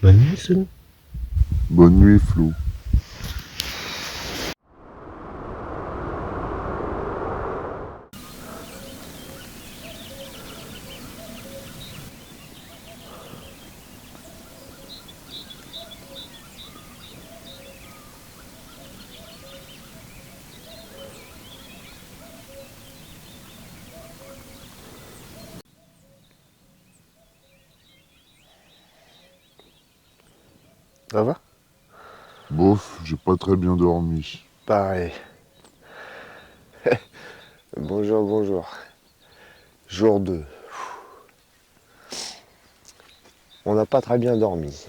Bonne nuit, Sun. Bonne nuit, Flo. Ça va? Bof, j'ai pas très bien dormi. Pareil. Bonjour, bonjour. Jour 2. On n'a pas très bien dormi.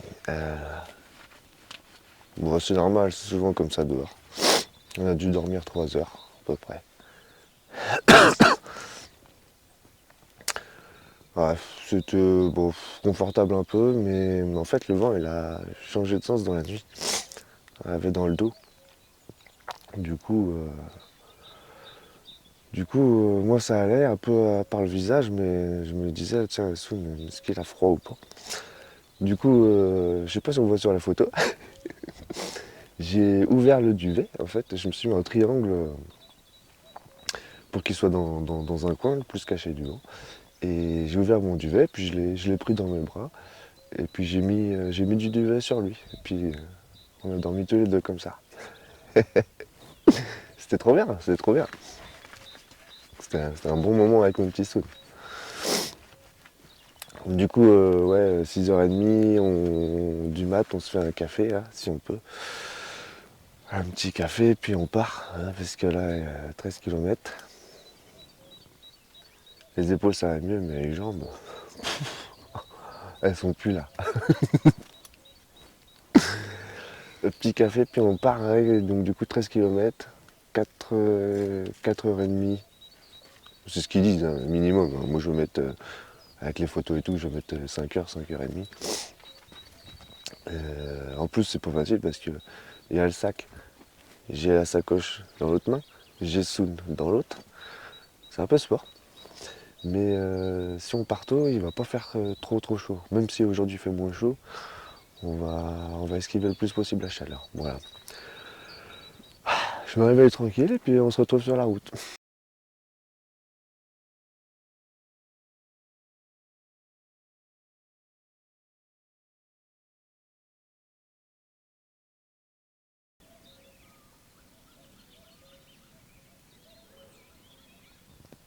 Bon, c'est normal, c'est souvent comme ça dehors. On a dû dormir 3 heures, à peu près. Ouais, c'était bon, confortable un peu, mais en fait, le vent, il a changé de sens dans la nuit. On avait dans le dos. Du coup, moi, ça allait un peu par le visage, mais je me disais, tiens, Soun, est-ce qu'il a froid ou pas? Du coup, je sais pas si on voit sur la photo, j'ai ouvert le duvet, en fait, je me suis mis un triangle pour qu'il soit dans un coin, le plus caché du vent. Et j'ai ouvert mon duvet, puis je l'ai pris dans mes bras, et puis j'ai mis du duvet sur lui. Et puis on a dormi tous les deux comme ça. C'était trop bien, c'était trop bien. C'était un bon moment avec mon petit Soun. Du coup, ouais, 6h30 du mat, on se fait un café, là, si on peut. Un petit café, puis on part, hein, parce que là, il y a 13 km. Les épaules, ça va mieux, mais les jambes, elles sont plus là. Le petit café, puis on part, hein, donc du coup 13 km, 4h30. C'est ce qu'ils disent, hein, minimum. Moi, je vais mettre, avec les photos et tout, je vais mettre 5h, 5h30. En plus, c'est pas facile parce que il y a le sac. J'ai la sacoche dans l'autre main, j'ai Soun dans l'autre. C'est un peu sport. Mais si on part tôt, il va pas faire trop chaud. Même si aujourd'hui il fait moins chaud, on va esquiver le plus possible la chaleur. Voilà. Je me réveille tranquille et puis on se retrouve sur la route.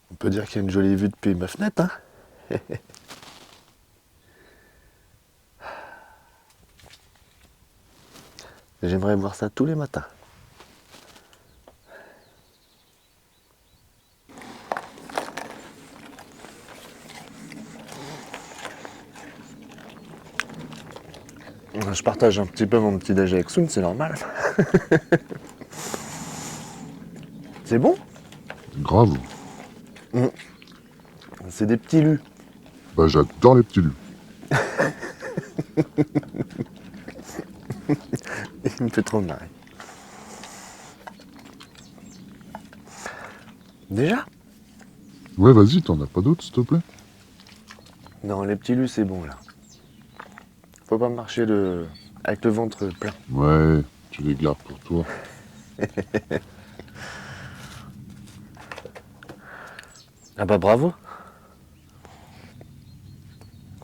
On peut dire qu'il y a une jolie vue depuis ma fenêtre, hein. J'aimerais voir ça tous les matins. Je partage un petit peu mon petit déj avec Soun, c'est normal. C'est bon? Grave. C'est des petits lus. Bah, j'adore les petits lus. Il me fait trop marrer. Déjà? Ouais, vas-y, t'en as pas d'autres, s'il te plaît? Non, les petits lus, c'est bon là. Faut pas marcher avec le ventre plein. Ouais, tu les gardes pour toi. Ah bah bravo.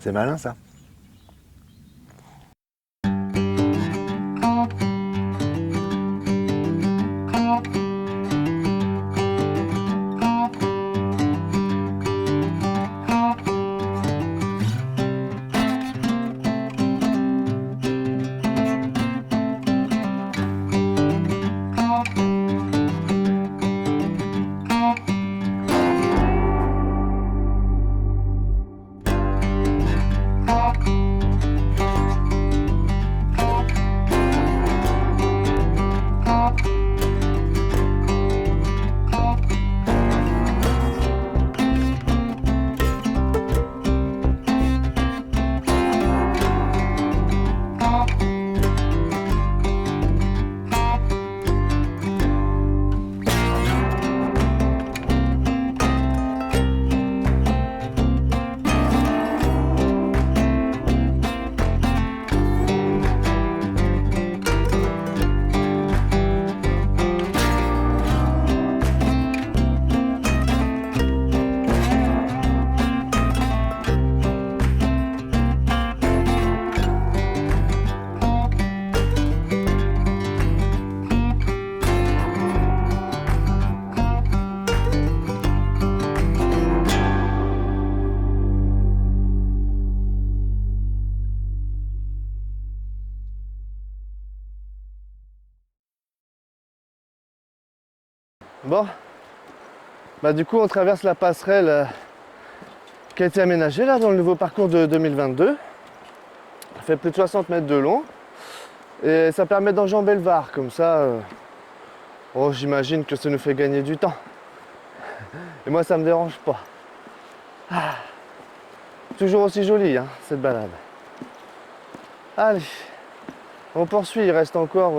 C'est malin ça. Bon, bah du coup on traverse la passerelle qui a été aménagée là dans le nouveau parcours de 2022. Ça fait plus de 60 mètres de long et ça permet d'enjamber le Var comme ça. Oh, j'imagine que ça nous fait gagner du temps. Et moi ça me dérange pas. Ah, toujours aussi joli hein, cette balade. Allez, on poursuit, il reste encore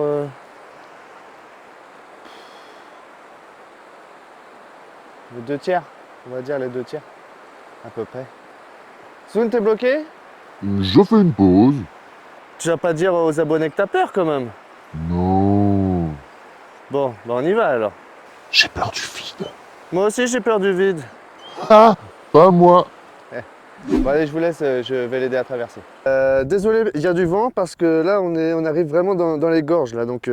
les 2 tiers, on va dire les 2 tiers, à peu près. Soun, t'es bloqué? Je fais une pause. Tu vas pas dire aux abonnés que t'as peur quand même? Non. Bon, bah on y va alors. J'ai peur du vide. Moi aussi j'ai peur du vide. Ah, pas moi. Bon allez, je vous laisse, je vais l'aider à traverser. Désolé, il y a du vent parce que là on arrive vraiment dans les gorges là, donc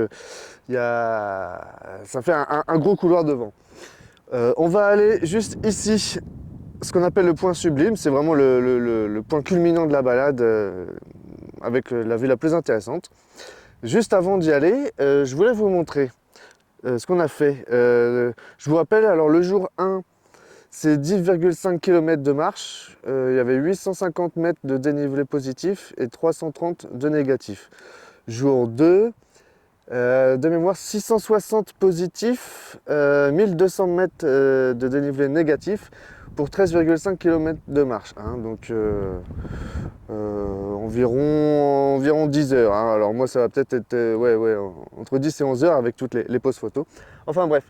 ça fait un gros couloir de vent. On va aller juste ici, ce qu'on appelle le point sublime, c'est vraiment le point culminant de la balade avec la vue la plus intéressante. Juste avant d'y aller, je voulais vous montrer ce qu'on a fait. Je vous rappelle, alors le jour 1, c'est 10,5 km de marche, il y avait 850 mètres de dénivelé positif et 330 de négatif. Jour 2, de mémoire 660 positifs, 1200 mètres de dénivelé négatif pour 13,5 km de marche. Hein, donc environ 10 heures. Hein. Alors moi ça va peut-être être, ouais, entre 10 et 11 heures avec toutes les pauses photos. Enfin bref.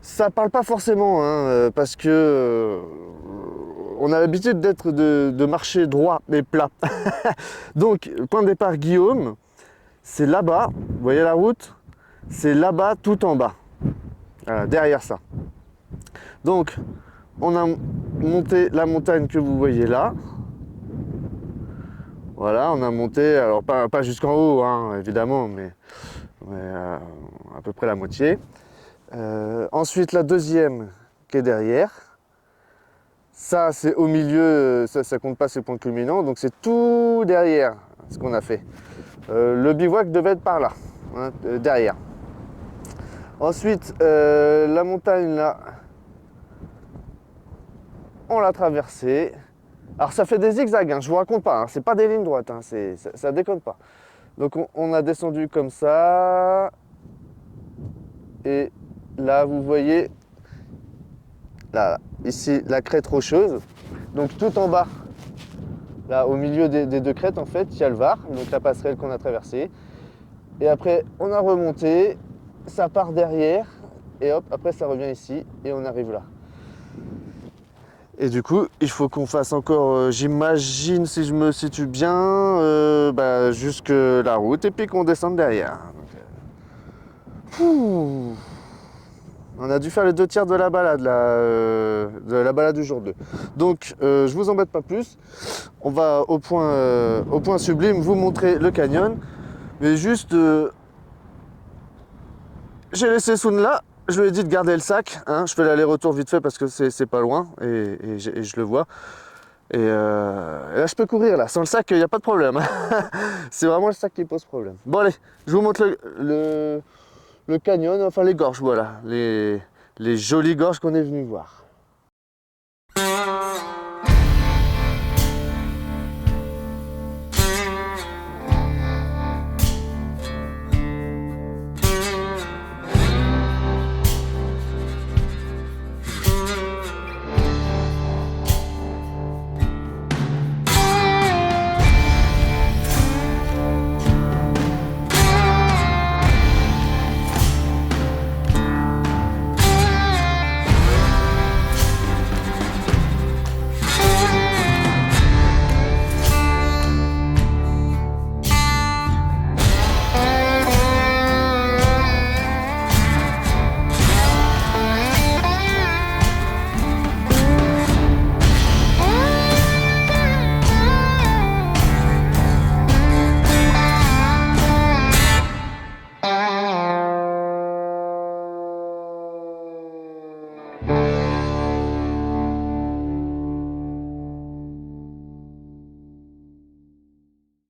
Ça parle pas forcément, hein, parce que on a l'habitude de marcher droit et plat. Donc, point de départ Guillaume, c'est là-bas, vous voyez la route? C'est là-bas tout en bas, voilà, derrière ça. Donc, on a monté la montagne que vous voyez là. Voilà, on a monté, alors pas jusqu'en haut, hein, évidemment, mais à peu près la moitié. Ensuite, la deuxième qui est derrière. Ça, c'est au milieu, ça compte pas ces points culminants, donc c'est tout derrière ce qu'on a fait. Le bivouac devait être par là, hein, derrière. Ensuite, la montagne là, on l'a traversée. Alors ça fait des zigzags, hein, je vous raconte pas, hein, c'est pas des lignes droites, hein, ça déconne pas. Donc on a descendu comme ça, et là vous voyez, là, ici la crête rocheuse, donc tout en bas, là au milieu des 2 crêtes en fait, il y a le Var, donc la passerelle qu'on a traversée. Et après on a remonté, ça part derrière, et hop, après ça revient ici, et on arrive là. Et du coup, il faut qu'on fasse encore, j'imagine, si je me situe bien, jusque la route, et puis qu'on descende derrière. Donc, on a dû faire les 2 tiers de la balade, là, de la balade du jour 2. Donc, je vous embête pas plus. On va au point sublime, vous montrer le canyon. Mais juste, j'ai laissé Soun là. Je lui ai dit de garder le sac. Hein. Je fais l'aller-retour vite fait parce que c'est pas loin et je le vois. Et là, je peux courir là. Sans le sac, il n'y a pas de problème. C'est vraiment le sac qui pose problème. Bon, allez, je vous montre le canyon, enfin les gorges, voilà. Les jolies gorges qu'on est venu voir.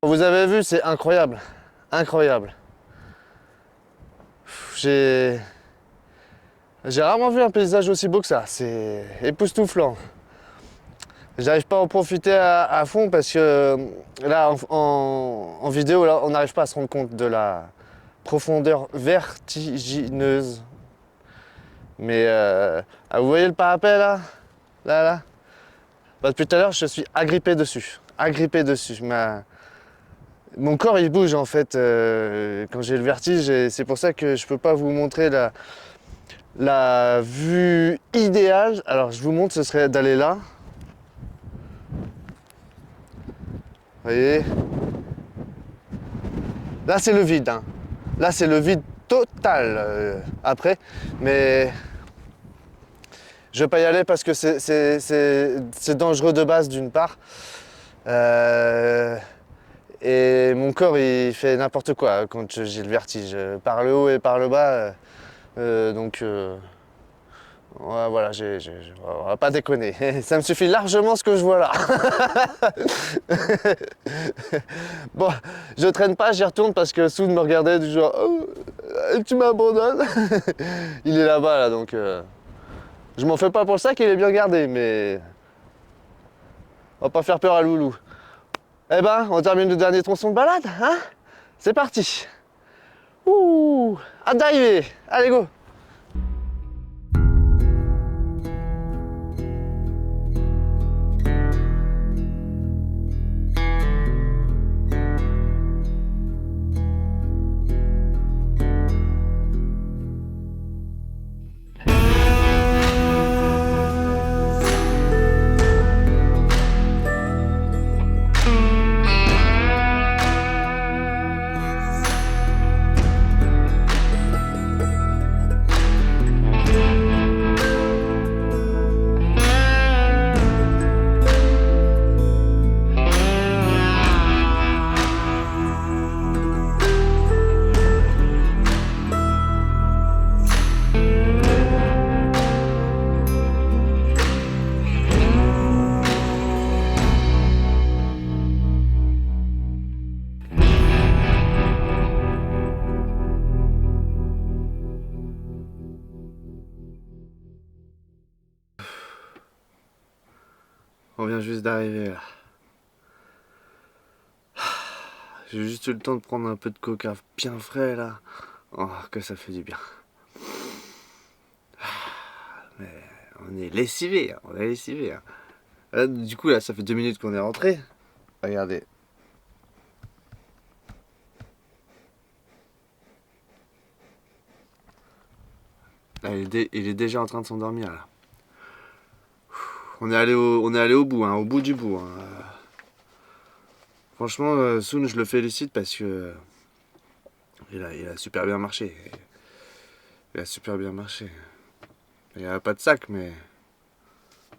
Vous avez vu, c'est incroyable, incroyable. J'ai J'ai rarement vu un paysage aussi beau que ça, c'est époustouflant. J'arrive pas à en profiter à fond parce que là en vidéo là, on n'arrive pas à se rendre compte de la profondeur vertigineuse. Mais vous voyez le parapet là? Là? Bah, depuis tout à l'heure je suis agrippé dessus. Mon corps il bouge en fait quand j'ai le vertige et c'est pour ça que je peux pas vous montrer la vue idéale. Alors je vous montre, ce serait d'aller là. Vous voyez? Là c'est le vide. Hein. Là c'est le vide total après. Mais je vais pas y aller parce que c'est dangereux de base d'une part. Et mon corps il fait n'importe quoi quand j'ai le vertige. Par le haut et par le bas. Donc ouais, voilà, on va pas déconner. Ça me suffit largement ce que je vois là. Bon, je traîne pas, j'y retourne parce que Soud me regardait du genre oh, tu m'abandonnes. Il est là-bas là donc je m'en fais pas pour ça qu'il est bien gardé mais on va pas faire peur à Loulou. Eh ben, on termine le dernier tronçon de balade, hein? C'est parti. Ouh, à d'arriver. Allez go. On vient juste d'arriver là. J'ai juste eu le temps de prendre un peu de coca bien frais là. Oh, que ça fait du bien. Mais on est lessivé, on est lessivé. Là, du coup là, ça fait 2 minutes qu'on est rentré. Regardez. Là, il est déjà en train de s'endormir là. On est allé au bout, hein, au bout du bout. Hein. Franchement, Soun, je le félicite parce que il a super bien marché. Il a super bien marché. Il n'y a pas de sac, mais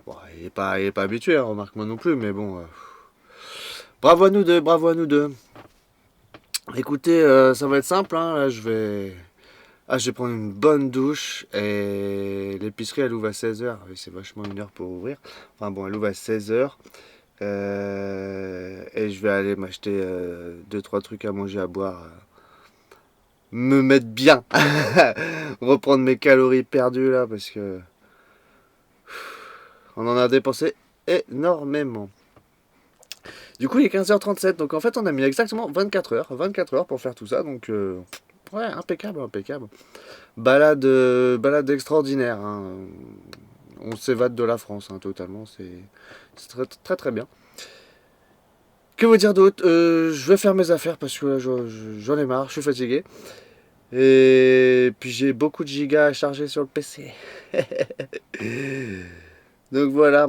bon, il est pas habitué, hein, remarque-moi non plus, mais bon. Bravo à nous deux, bravo à nous deux. Écoutez, ça va être simple, hein, là, je vais prendre une bonne douche et l'épicerie elle ouvre à 16h. C'est vachement une heure pour ouvrir. Enfin bon, elle ouvre à 16h. Et je vais aller m'acheter 2-3 trucs à manger, à boire. Me mettre bien. Reprendre mes calories perdues là parce que on en a dépensé énormément. Du coup il est 15h37 donc en fait on a mis exactement 24 heures pour faire tout ça donc ouais impeccable. Balade extraordinaire hein. On s'évade de la France hein, totalement, c'est très très bien. Que vous dire d'autre? Je vais faire mes affaires parce que là j'en ai marre, je suis fatigué. Et puis j'ai beaucoup de gigas à charger sur le PC. Donc voilà,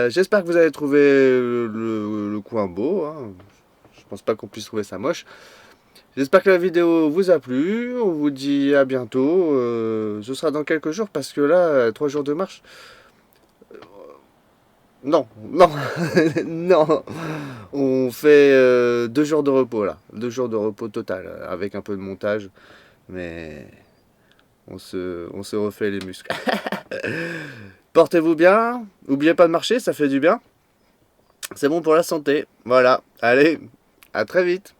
j'espère que vous avez trouvé le coin beau. Hein. Je pense pas qu'on puisse trouver ça moche. J'espère que la vidéo vous a plu. On vous dit à bientôt. Ce sera dans quelques jours parce que là, 3 jours de marche. Non. Non. On fait 2 jours de repos là. 2 jours de repos total avec un peu de montage. Mais on se refait les muscles. Portez-vous bien. N'oubliez pas de marcher, ça fait du bien. C'est bon pour la santé. Voilà. Allez, à très vite.